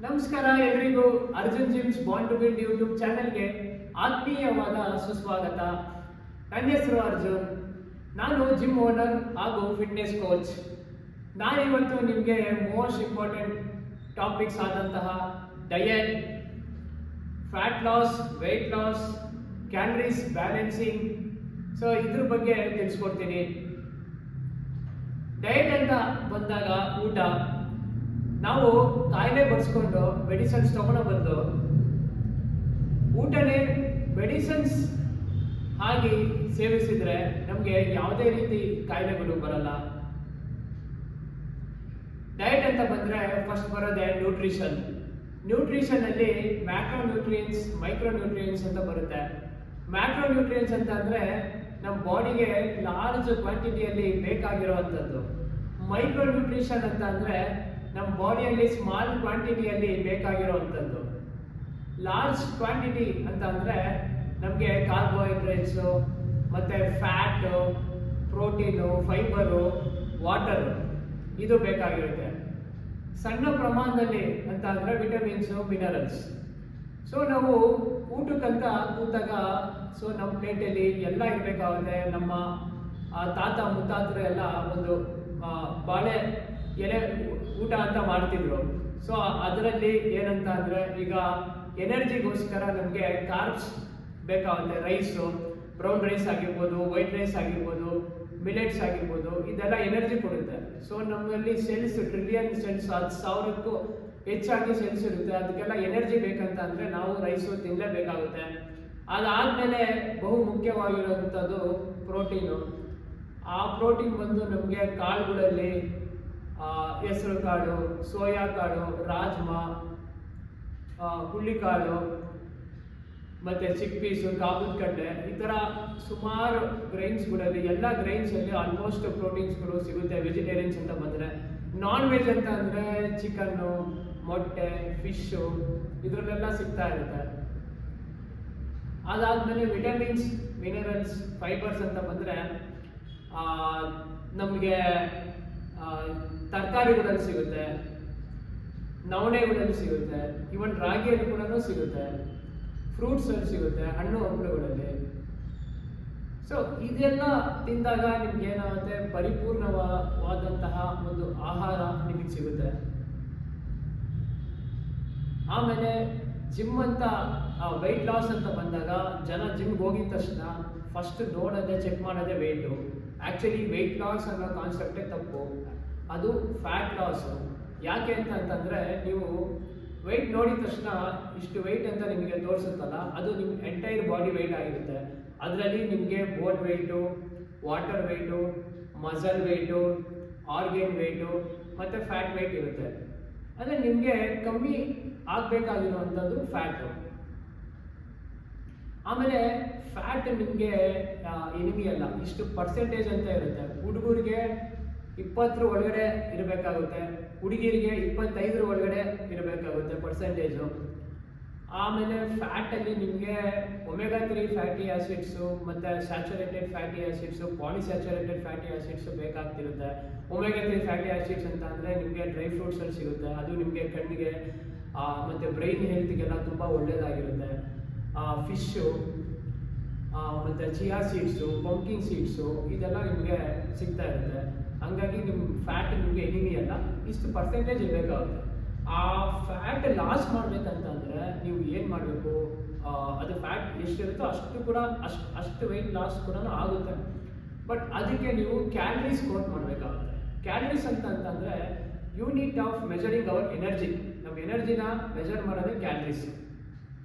ನಮಸ್ಕಾರ ಎಲ್ರಿಗೂ Arjun gyms bond to build YouTube ಚಾನೆಲ್ಗೆ ಆತ್ಮೀಯವಾದ ಸುಸ್ವಾಗತ. ನನ್ನ ಹೆಸರು ಅರ್ಜುನ್. ನಾನು ಜಿಮ್ ಓನರ್ ಹಾಗೂ ಫಿಟ್ನೆಸ್ ಕೋಚ್. ನಾನಿವತ್ತು ನಿಮಗೆ ಮೋಸ್ಟ್ ಇಂಪಾರ್ಟೆಂಟ್ ಟಾಪಿಕ್ಸ್ ಆದಂತಹ diet, fat loss, weight loss, calories balancing, so ಇದ್ರ ಬಗ್ಗೆ ತಿಳಿಸ್ಕೊಡ್ತೀನಿ. ಡಯಟ್ ಅಂತ ಬಂದಾಗ ಊಟ, ನಾವು ಕಾಯಿಲೆ ಬಡಿಸ್ಕೊಂಡು ಮೆಡಿಸಿನ್ಸ್ ತಗೊಳ್ಳೋ ಬದಲು ಊಟನೇ ಮೆಡಿಸಿನ್ಸ್ ಆಗಿ ಸೇವಿಸಿದರೆ ನಮಗೆ ಯಾವುದೇ ರೀತಿ ಕಾಯಿಲೆಗಳು ಬರಲ್ಲ. ಡಯಟ್ ಅಂತ ಬಂದರೆ ಫಸ್ಟ್ ಬರೋದೇ ನ್ಯೂಟ್ರಿಷನ್. ನ್ಯೂಟ್ರಿಷನಲ್ಲಿ ಮ್ಯಾಕ್ರೋ ನ್ಯೂಟ್ರಿಯೆಂಟ್ಸ್, ಮೈಕ್ರೋ ನ್ಯೂಟ್ರಿಯೆಂಟ್ಸ್ ಅಂತ ಬರುತ್ತೆ. ಮ್ಯಾಕ್ರೋ ನ್ಯೂಟ್ರಿಯೆಂಟ್ಸ್ ಅಂತ ಅಂದರೆ ನಮ್ಮ ಬಾಡಿಗೆ ಲಾರ್ಜ್ ಕ್ವಾಂಟಿಟಿಯಲ್ಲಿ ಬೇಕಾಗಿರುವಂಥದ್ದು. ಮೈಕ್ರೋ ನ್ಯೂಟ್ರಿಷನ್ ಅಂತ ಅಂದರೆ ನಮ್ಮ ಬಾಡಿಯಲ್ಲಿ ಸ್ಮಾಲ್ ಕ್ವಾಂಟಿಟಿಯಲ್ಲಿ ಬೇಕಾಗಿರುವಂಥದ್ದು. ಲಾರ್ಜ್ ಕ್ವಾಂಟಿಟಿ ಅಂತ ಅಂದರೆ ನಮಗೆ ಕಾರ್ಬೋಹೈಡ್ರೇಟ್ಸು ಮತ್ತು ಫ್ಯಾಟು, ಪ್ರೋಟೀನು, ಫೈಬರು, ವಾಟರು ಇದು ಬೇಕಾಗಿರುತ್ತೆ. ಸಣ್ಣ ಪ್ರಮಾಣದಲ್ಲಿ ಅಂತ ಅಂದರೆ ವಿಟಮಿನ್ಸು, ಮಿನರಲ್ಸ್. ಸೊ ನಾವು ಊಟಕ್ಕಂತ ಕೂತಾಗ ನಮ್ಮ ಪ್ಲೇಟಲ್ಲಿ ಎಲ್ಲ ಇರಬೇಕಾಗುತ್ತೆ. ನಮ್ಮ ತಾತ ಮುತ್ತಾತರು ಎಲ್ಲ ಒಂದು ಬಾಳೆ ಎಲೆ ಊಟ ಅಂತ ಮಾಡ್ತಿದ್ರು. ಸೊ ಅದರಲ್ಲಿ ಏನಂತ ಅಂದರೆ ಈಗ ಎನರ್ಜಿಗೋಸ್ಕರ ನಮಗೆ ಕಾರ್ಬ್ಸ್ ಬೇಕಾಗುತ್ತೆ. ರೈಸು, ಬ್ರೌನ್ ರೈಸ್ ಆಗಿರ್ಬೋದು, ವೈಟ್ ರೈಸ್ ಆಗಿರ್ಬೋದು, ಮಿಲೆಟ್ಸ್ ಆಗಿರ್ಬೋದು, ಇದೆಲ್ಲ ಎನರ್ಜಿ ಕೊಡುತ್ತೆ. ಸೊ ನಮ್ಮಲ್ಲಿ ಸೆಲ್ಸ್, ಟ್ರಿಲಿಯನ್ ಸೆಲ್ಸ್, 10,000ಕ್ಕೂ ಹೆಚ್ಚಾಗಿ ಸೆಲ್ಸ್ ಇರುತ್ತೆ. ಅದಕ್ಕೆಲ್ಲ ಎನರ್ಜಿ ಬೇಕಂತ ಅಂದರೆ ನಾವು ರೈಸು ತಿನ್ನಲೇಬೇಕಾಗುತ್ತೆ. ಅದಾದಮೇಲೆ ಬಹು ಮುಖ್ಯವಾಗಿರುವಂಥದ್ದು ಪ್ರೋಟೀನು. ಆ ಪ್ರೋಟೀನ್ ಬಂದು ನಮಗೆ ಕಾಳುಗಳಲ್ಲಿ ಹೆಸರು ಕಾಳು, ಸೋಯಾ ಕಾಳು, ರಾಜ್ಮಾ, ಹುಳ್ಳಿಕಾಳು, ಮತ್ತು ಚಿಕ್ಪೀಸು, ಕಾಬೂಲ್ ಕಡ್ಲೆ, ಈ ಥರ ಸುಮಾರು ಗ್ರೈನ್ಸ್ಗಳಲ್ಲಿ, ಎಲ್ಲ ಗ್ರೈನ್ಸಲ್ಲಿ ಆಲ್ಮೋಸ್ಟ್ ಪ್ರೋಟೀನ್ಸ್ಗಳು ಸಿಗುತ್ತೆ. ವೆಜಿಟೇರಿಯನ್ಸ್ ಅಂತ ಬಂದರೆ. ನಾನ್ ವೆಜ್ ಅಂತ ಅಂದರೆ ಚಿಕನ್ನು, ಮೊಟ್ಟೆ, ಫಿಶ್ಶು ಇದರಲ್ಲೆಲ್ಲ ಸಿಗ್ತಾ ಇರುತ್ತೆ. ಅದಾದಮೇಲೆ ವಿಟಮಿನ್ಸ್, ಮಿನರಲ್ಸ್, ಫೈಬರ್ಸ್ ಅಂತ ಬಂದರೆ ನಮಗೆ ತರಕಾರಿಗಳಲ್ಲಿ ಸಿಗುತ್ತೆ, ನವಣೆಗಳಲ್ಲಿ ಸಿಗುತ್ತೆ, ಇವನ್ ರಾಗಿಯಲ್ಲಿ ಕೂಡ ಸಿಗುತ್ತೆ, ಫ್ರೂಟ್ಸಲ್ಲಿ ಸಿಗುತ್ತೆ, ಹಣ್ಣು ಹಂಪಲುಗಳಲ್ಲಿ. ಸೊ ಇದೆಲ್ಲ ತಿಂದಾಗ ನಿಮ್ಗೆ ಏನಾಗುತ್ತೆ, ಪರಿಪೂರ್ಣವಾದಂತಹ ಒಂದು ಆಹಾರ ನಿಮಗೆ ಸಿಗುತ್ತೆ. ಆಮೇಲೆ ಜಿಮ್ ಅಂತ ವೆಯ್ಟ್ ಲಾಸ್ ಅಂತ ಬಂದಾಗ ಜನ ಜಿಮ್ಗೆ ಹೋಗಿದ ತಕ್ಷಣ ಫಸ್ಟ್ ನೋಡೋದೇ, ಚೆಕ್ ಮಾಡೋದೇ ವೆಯ್ಟು. ಆ್ಯಕ್ಚುಲಿ ವೆಯ್ಟ್ ಲಾಸ್ ಅನ್ನೋ ಕಾನ್ಸೆಪ್ಟೇ ತಪ್ಪು. ಅದು ಫ್ಯಾಟ್ ಲಾಸು. ಯಾಕೆ ಅಂತಂದರೆ ನೀವು ವೆಯ್ಟ್ ನೋಡಿದ ತಕ್ಷಣ ಇಷ್ಟು ವೆಯ್ಟ್ ಅಂತ ನಿಮಗೆ ತೋರಿಸುತ್ತಲ್ಲ, ಅದು ನಿಮ್ಮ ಎಂಟೈರ್ ಬಾಡಿ ವೆಯ್ಟ್ ಆಗಿರುತ್ತೆ. ಅದರಲ್ಲಿ ನಿಮಗೆ bone weight, water weight, muscle weight, organ weight ಮತ್ತು ಫ್ಯಾಟ್ ವೆಯ್ಟ್ ಇರುತ್ತೆ. ಅಂದರೆ ನಿಮಗೆ ಕಮ್ಮಿ ಆಗಬೇಕಾಗಿರುವಂಥದ್ದು ಫ್ಯಾಟು. ಆಮೇಲೆ ಫ್ಯಾಟ್ ನಿಮಗೆ ಎನಿಮಿ ಅಲ್ಲ, ಇಷ್ಟು ಪರ್ಸೆಂಟೇಜ್ ಅಂತ ಇರುತ್ತೆ. ಹುಡುಗರಿಗೆ 20 ಒಳಗಡೆ ಇರಬೇಕಾಗುತ್ತೆ, ಹುಡುಗಿರಿಗೆ 25 ಒಳಗಡೆ ಇರಬೇಕಾಗುತ್ತೆ ಪರ್ಸೆಂಟೇಜು. ಆಮೇಲೆ ಫ್ಯಾಟಲ್ಲಿ ನಿಮಗೆ ಒಮೆಗಾ 3 ಫ್ಯಾಟಿ ಆ್ಯಸಿಡ್ಸು ಮತ್ತು saturated fatty acids, polyunsaturated fatty acids ಬೇಕಾಗ್ತಿರುತ್ತೆ. ಒಮೆಗಾ 3 ಫ್ಯಾಟಿ ಆ್ಯಸಿಡ್ಸ್ ಅಂತ ಅಂದರೆ ನಿಮಗೆ ಡ್ರೈ ಫ್ರೂಟ್ಸಲ್ಲಿ ಸಿಗುತ್ತೆ. ಅದು ನಿಮಗೆ ಕಣ್ಣಿಗೆ ಮತ್ತು ಬ್ರೈನ್ ಹೆಲ್ತ್ಗೆಲ್ಲ ತುಂಬ ಒಳ್ಳೆಯದಾಗಿರುತ್ತೆ. ಫಿಶ್ಶು ಮತ್ತು ಚಿಯಾ ಸೀಡ್ಸು, ಪಂಕಿನ್ ಸೀಡ್ಸು ಇದೆಲ್ಲ ನಿಮಗೆ ಸಿಗ್ತಾ ಇರುತ್ತೆ. ಹಂಗಾಗಿ ನಿಮ್ಮ ಫ್ಯಾಟ್ ನಿಮಗೆ ಎನಿಮಿ ಅಲ್ಲ, ಇಷ್ಟು ಪರ್ಸೆಂಟೇಜ್ ಇರಬೇಕಾಗುತ್ತೆ. ಆ ಫ್ಯಾಟ್ ಲಾಸ್ ಮಾಡಬೇಕಂತಂದರೆ ನೀವು ಏನು ಮಾಡಬೇಕು, ಅದು ಫ್ಯಾಟ್ ಎಷ್ಟಿರುತ್ತೋ ಅಷ್ಟು ಕೂಡ ಅಷ್ಟು ವೆಯ್ಟ್ ಲಾಸ್ ಕೂಡ ಆಗುತ್ತೆ. ಬಟ್ ಅದಕ್ಕೆ ನೀವು ಕ್ಯಾಲರೀಸ್ ಕೋಟ್ ಮಾಡಬೇಕಾಗುತ್ತೆ. ಕ್ಯಾಲರೀಸ್ ಅಂತಂದರೆ unit of measuring our energy. ನಮ್ಮ ಎನರ್ಜಿನ ಮೆಜರ್ ಮಾಡೋದೇ ಕ್ಯಾಲರೀಸ್.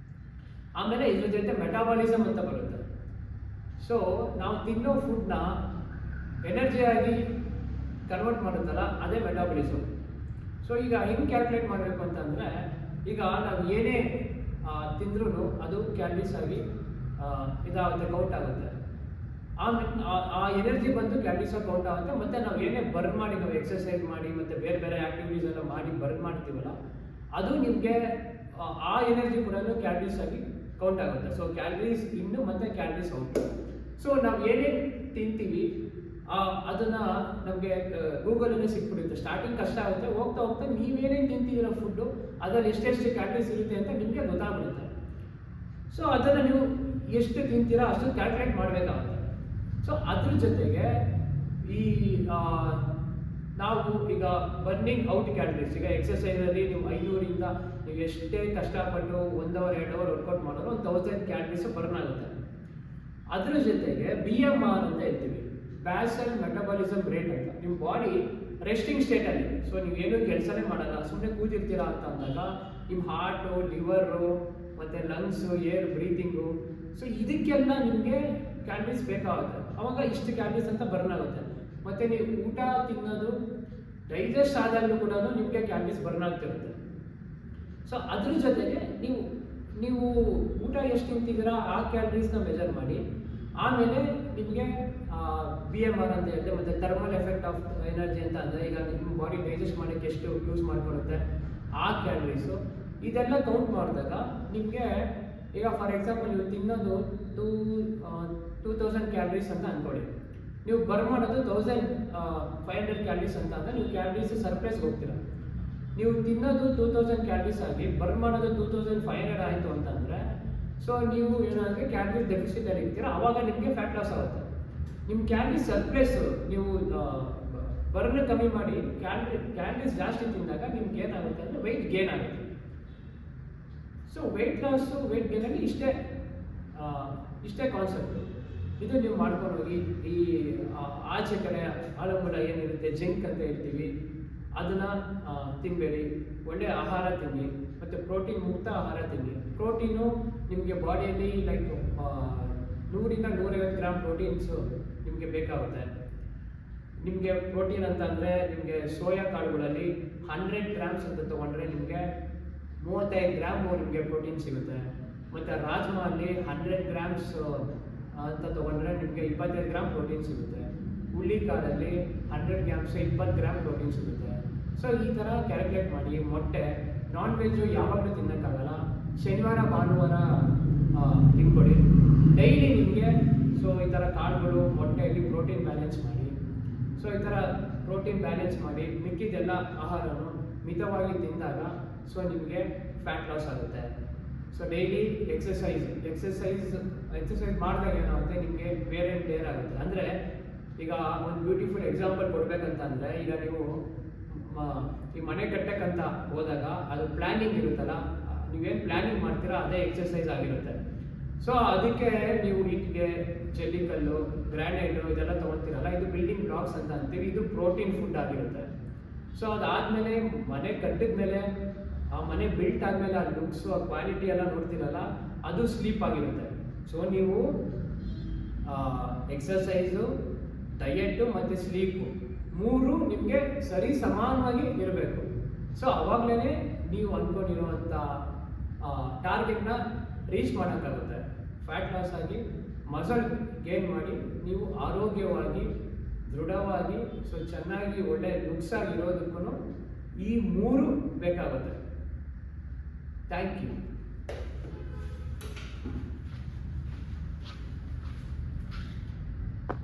ಆಮೇಲೆ ಇದ್ರ ಜೊತೆ ಮೆಟಾಬಾಲಿಸಮ್ ಅಂತ ಬರುತ್ತೆ. ಸೊ ನಾವು ತಿನ್ನೋ ಫುಡ್ನ ಎನರ್ಜಿಯಾಗಿ ಕನ್ವರ್ಟ್ ಮಾಡುತ್ತಲ್ಲ, ಅದೇ ಮೆಟಾಬಾಲಿಸಮ್. ಸೊ ಈಗ ಹೆಂಗೆ ಕ್ಯಾಲ್ಕುಲೇಟ್ ಮಾಡಬೇಕು ಅಂತಂದರೆ, ಈಗ ನಾವು ಏನೇ ತಿಂದ್ರೂ ಅದು ಕ್ಯಾಲರೀಸ್ ಆಗಿ ಇದಾಗುತ್ತೆ, ಕೌಂಟ್ ಆಗುತ್ತೆ. ಆಮೇಲೆ ಆ ಎನರ್ಜಿ ಬಂದು ಕ್ಯಾಲರೀಸಾಗಿ ಕೌಂಟ್ ಆಗುತ್ತೆ. ಮತ್ತು ನಾವು ಏನೇ ಬರ್ನ್ ಮಾಡಿ, ನಾವು ಎಕ್ಸಸೈಸ್ ಮಾಡಿ ಮತ್ತು ಬೇರೆ ಬೇರೆ ಆ್ಯಕ್ಟಿವಿಟೀಸ್ ಎಲ್ಲ ಮಾಡಿ ಬರ್ನ್ ಮಾಡ್ತೀವಲ್ಲ, ಅದು ನಿಮಗೆ ಆ ಎನರ್ಜಿ ಕೂಡ ಕ್ಯಾಲರೀಸ್ ಆಗಿ ಕೌಂಟ್ ಆಗುತ್ತೆ. ಸೊ ಕ್ಯಾಲರೀಸ್ ಇನ್ನು ಮತ್ತು ಕ್ಯಾಲರೀಸ್ ಔಟ್. ಸೊ ನಾವು ಏನೇನು ತಿಂತೀವಿ ಅದನ್ನ ನಮಗೆ ಗೂಗಲಲ್ಲೇ ಸಿಕ್ಬಿಡುತ್ತೆ. ಸ್ಟಾರ್ಟಿಂಗ್ ಕಷ್ಟ ಆಗುತ್ತೆ, ಹೋಗ್ತಾ ಹೋಗ್ತಾ ನೀವೇನೇನು ತಿಂತಿದ್ದೀರೋ ಫುಡ್ಡು ಅದರಲ್ಲಿ ಎಷ್ಟೆಷ್ಟು ಕ್ಯಾಲರೀಸ್ ಇರುತ್ತೆ ಅಂತ ನಿಮಗೆ ಗೊತ್ತಾಗ್ಬಿಡುತ್ತೆ. ಸೊ ಅದನ್ನು ನೀವು ಎಷ್ಟು ತಿಂತೀರಾ ಅಷ್ಟು ಕ್ಯಾಲ್ಕುಲೇಟ್ ಮಾಡಬೇಕಾಗುತ್ತೆ. ಸೊ ಅದ್ರ ಜೊತೆಗೆ ಈ ನಾವು ಈಗ ಬರ್ನಿಂಗ್ ಔಟ್ ಕ್ಯಾಲರೀಸ್, ಈಗ ಎಕ್ಸಸೈಸಲ್ಲಿ ನೀವು 500ರಿಂದ ನೀವು ಎಷ್ಟೇ ಕಷ್ಟಪಟ್ಟು 1 ಅವರ್ 2 ಅವರ್ ವರ್ಕೌಟ್ ಮಾಡಿದ್ರು 1000 ಕ್ಯಾಲರೀಸ್ ಬರ್ನ್ ಆಗುತ್ತೆ. ಅದ್ರ ಜೊತೆಗೆ BMR ಅಂತ ಹೇಳ್ತೀವಿ, ಬ್ಯಾಸಲ್ ಮೆಟಬಾಲಿಸಮ್ ರೇಟ್ ಅಂತ. ನಿಮ್ಮ ಬಾಡಿ ರೆಸ್ಟಿಂಗ್ ಸ್ಟೇಟಲ್ಲಿ, ಸೊ ನೀವೇನು ಕೆಲಸನೇ ಮಾಡಲ್ಲ, ಸುಮ್ಮನೆ ಕೂತಿರ್ತೀರಾ ಅಂತ ಅಂದಾಗ ನಿಮ್ಮ ಹಾರ್ಟು, ಲಿವರು ಮತ್ತು ಲಂಗ್ಸು, ಏರ್ ಬ್ರೀತಿಂಗು, ಸೊ ಇದಕ್ಕೆಲ್ಲ ನಿಮಗೆ ಕ್ಯಾಲರೀಸ್ ಬೇಕಾಗುತ್ತೆ. ಅವಾಗ ಇಷ್ಟು ಕ್ಯಾಲರೀಸ್ ಅಂತ ಬರ್ನ್ ಆಗುತ್ತೆ. ಮತ್ತು ನೀವು ಊಟ ತಿನ್ನೋದು ಡೈಜೆಸ್ಟ್ ಆದಾಗಲೂ ಕೂಡ ನಿಮಗೆ ಕ್ಯಾಲರೀಸ್ ಬರ್ನ್ ಆಗ್ತಿರುತ್ತೆ. ಸೊ ಅದ್ರ ಜೊತೆಗೆ ನೀವು ಊಟ ಎಷ್ಟು ತಿಂತಿದ್ದೀರಾ ಆ ಕ್ಯಾಲರೀಸ್ನ ಮೆಜರ್ ಮಾಡಿ, ಆಮೇಲೆ ನಿಮಗೆ BMR ಅಂತ ಹೇಳಿದೆ, ಮತ್ತು ಥರ್ಮಲ್ ಎಫೆಕ್ಟ್ ಆಫ್ ಎನರ್ಜಿ ಅಂತ ಅಂದರೆ ಈಗ ನಿಮ್ಮ ಬಾಡಿ ಡೈಜೆಸ್ಟ್ ಮಾಡೋಕ್ಕೆ ಎಷ್ಟು ಯೂಸ್ ಮಾಡ್ಕೊಳುತ್ತೆ ಆ ಕ್ಯಾಲರೀಸು, ಇದೆಲ್ಲ ಕೌಂಟ್ ಮಾಡಿದಾಗ ನಿಮಗೆ ಈಗ ಫಾರ್ ಎಕ್ಸಾಂಪಲ್ ನೀವು ತಿನ್ನೋದು 2000 ಕ್ಯಾಲರೀಸ್ ಅಂತ ಅಂದ್ಕೊಳ್ಳಿ, ನೀವು ಬರ್ನ್ ಮಾಡೋದು 1500 ಕ್ಯಾಲರೀಸ್ ಅಂತ ಅಂದರೆ ನೀವು ಕ್ಯಾಲರೀಸ್ ಸರ್ಪ್ಲಸ್ಗೆ ಹೋಗ್ತೀರಾ. ನೀವು ತಿನ್ನೋದು 2000 ಕ್ಯಾಲರೀಸ್ ಆಗಿ ಬರ್ನ್ ಮಾಡೋದು 2500 ಆಯಿತು ಅಂತಂದರೆ, ಸೊ ನೀವು ಏನಾದರೆ ಕ್ಯಾಲರೀಸ್ ಡೆಫಿಸಿಟಲ್ಲಿ ಇರ್ತೀರಾ, ಆವಾಗ ನಿಮಗೆ ಫ್ಯಾಟ್ ಲಾಸ್ ಆಗುತ್ತೆ. ನಿಮ್ಮ ಕ್ಯಾಲರೀಸ್ ಸರ್ಪ್ಲಸ್ ನೀವು ಬರ್ನ್ ಕಮ್ಮಿ ಮಾಡಿ ಕ್ಯಾಲರೀಸ್ ಜಾಸ್ತಿ ತಿಂದಾಗ ನಿಮ್ಗೆ ಏನಾಗುತ್ತೆ ಅಂದರೆ ವೆಯ್ಟ್ ಗೇನ್ ಆಗುತ್ತೆ. ಸೊ ವೆಯ್ಟ್ ಲಾಸು ವೆಯ್ಟ್ ಗೇನಲ್ಲಿ ಇಷ್ಟೇ ಕಾನ್ಸೆಪ್ಟು. ಇದು ನೀವು ಮಾಡ್ಕೊಂಡು ಹೋಗಿ ಈ ಆಚೆ ಕಡೆ ಆಲೂಗಡ್ಡ ಏನಿರುತ್ತೆ ಜಂಕ್ ಅಂತ ಹೇಳ್ತೀವಿ, ಅದನ್ನು ತಿನ್ನಬೇಡಿ. ಒಳ್ಳೆಯ ಆಹಾರ ತಿನ್ನಿ, ಮತ್ತು ಪ್ರೋಟೀನ್ ಮುಕ್ತ ಆಹಾರ ತಿನ್ನಿ. ಪ್ರೋಟೀನು ನಿಮಗೆ ಬಾಡಿಯಲ್ಲಿ ಲೈಕ್ 100ರಿಂದ 150 ಗ್ರಾಮ್ ಪ್ರೋಟೀನ್ಸು ನಿಮಗೆ ಬೇಕಾಗುತ್ತೆ. ನಿಮಗೆ ಪ್ರೋಟೀನ್ ಅಂತ ಅಂದರೆ ನಿಮಗೆ ಸೋಯಾ ಕಾಳುಗಳಲ್ಲಿ 100 ಗ್ರಾಮ್ಸ್ ಅಂತ ತೊಗೊಂಡ್ರೆ ನಿಮಗೆ 35 ಗ್ರಾಮ್ ನಿಮಗೆ ಪ್ರೋಟೀನ್ ಸಿಗುತ್ತೆ. ಮತ್ತು ರಾಜ್ಮಾ ಅಲ್ಲಿ 100 ಗ್ರಾಮ್ಸ್ ಅಂತ ತೊಗೊಂಡ್ರೆ ನಿಮಗೆ 25 ಗ್ರಾಮ್ ಪ್ರೋಟೀನ್ ಸಿಗುತ್ತೆ. ಹುಳ್ಳಿಕಾಳಲ್ಲಿ 100 ಗ್ರಾಮ್ಸ್ 20 ಗ್ರಾಮ್ ಪ್ರೋಟೀನ್ ಸಿಗುತ್ತೆ. ಸೊ ಈ ಥರ ಕ್ಯಾಲ್ಕುಲೇಟ್ ಮಾಡಿ. ಮೊಟ್ಟೆ, ನಾನ್ ವೆಜ್ಜು ಯಾವಾಗಲೂ ತಿನ್ನೋಕ್ಕಾಗಲ್ಲ, ಶನಿವಾರ ಭಾನುವಾರ ತಿನ್ಕೊಡಿ ಡೈಲಿ ನಿಮಗೆ. ಸೊ ಈ ಥರ ಕಾಳುಗಳು, ಮೊಟ್ಟೆಯಲ್ಲಿ ಪ್ರೋಟೀನ್ ಬ್ಯಾಲೆನ್ಸ್ ಮಾಡಿ. ಸೊ ಈ ಥರ ಪ್ರೋಟೀನ್ ಬ್ಯಾಲೆನ್ಸ್ ಮಾಡಿ ಮಿಕ್ಕಿದೆಲ್ಲ ಆಹಾರನು ಮಿತವಾಗಿ ತಿಂದಾಗ ಸೊ ನಿಮಗೆ ಫ್ಯಾಟ್ ಲಾಸ್ ಆಗುತ್ತೆ. ಸೊ ಡೈಲಿ ಎಕ್ಸಸೈಸ್ ಮಾಡಿದಾಗ ಏನಾಗುತ್ತೆ, ನಿಮಗೆ ವೇರ್ ಆ್ಯಂಡ್ ಟೇರ್ ಆಗುತ್ತೆ. ಅಂದರೆ ಈಗ ಒಂದು ಬ್ಯೂಟಿಫುಲ್ ಎಕ್ಸಾಂಪಲ್ ಕೊಡಬೇಕಂತ ಅಂದರೆ, ಈಗ ನೀವು ಈ ಮನೆ ಕಟ್ಟಕ್ಕಂತ ಹೋದಾಗ ಅದು ಪ್ಲ್ಯಾನಿಂಗ್ ಇರುತ್ತಲ್ಲ, ನೀವೇನು ಪ್ಲ್ಯಾನಿಂಗ್ ಮಾಡ್ತೀರಾ ಅದೇ ಎಕ್ಸಸೈಸ್ ಆಗಿರುತ್ತೆ. ಸೊ ಅದಕ್ಕೆ ನೀವು ಇಟ್ಟಿಗೆ, ಜಲ್ಲಿಕಲ್ಲು, ಗ್ರಾನೈಟು ಇದೆಲ್ಲ ತೊಗೊಳ್ತೀರಲ್ಲ, ಇದು ಬಿಲ್ಡಿಂಗ್ ಬ್ಲಾಕ್ಸ್ ಅಂತ ಅಂತೀವಿ. ಇದು ಪ್ರೋಟೀನ್ ಫುಡ್ ಆಗಿರುತ್ತೆ. ಸೊ ಅದಾದಮೇಲೆ ಮನೆ ಕಟ್ಟಿದ ಮೇಲೆ, ಆ ಮನೆ ಬಿಲ್ಟ್ ಆದಮೇಲೆ ಆ ಲುಕ್ಸು, ಆ ಕ್ವಾಲಿಟಿ ಎಲ್ಲ ನೋಡ್ತೀರಲ್ಲ, ಅದು ಸ್ಲೀಪ್ ಆಗಿರುತ್ತೆ. ಸೊ ನೀವು ಎಕ್ಸಸೈಸು, ಡಯೆಟ್ಟು ಮತ್ತು ಸ್ಲೀಪು 3 ನಿಮಗೆ ಸರಿ ಸಮಾನವಾಗಿ ಇರಬೇಕು. ಸೊ ಆವಾಗಲೇ ನೀವು ಅಂದ್ಕೊಂಡಿರುವಂಥ ಟಾರ್ಗೆಟ್ನ ರೀಚ್ ಮಾಡೋಕ್ಕಾಗುತ್ತೆ. ಫ್ಯಾಟ್ ಲಾಸ್ ಆಗಿ ಮಸಲ್ ಗೇನ್ ಮಾಡಿ ನೀವು ಆರೋಗ್ಯವಾಗಿ, ದೃಢವಾಗಿ, ಸೊ ಚೆನ್ನಾಗಿ ಒಳ್ಳೆ ಲುಕ್ಸ್ ಆಗಿರೋದಕ್ಕೂ ಈ 3 ಬೇಕಾಗುತ್ತೆ. Thank you.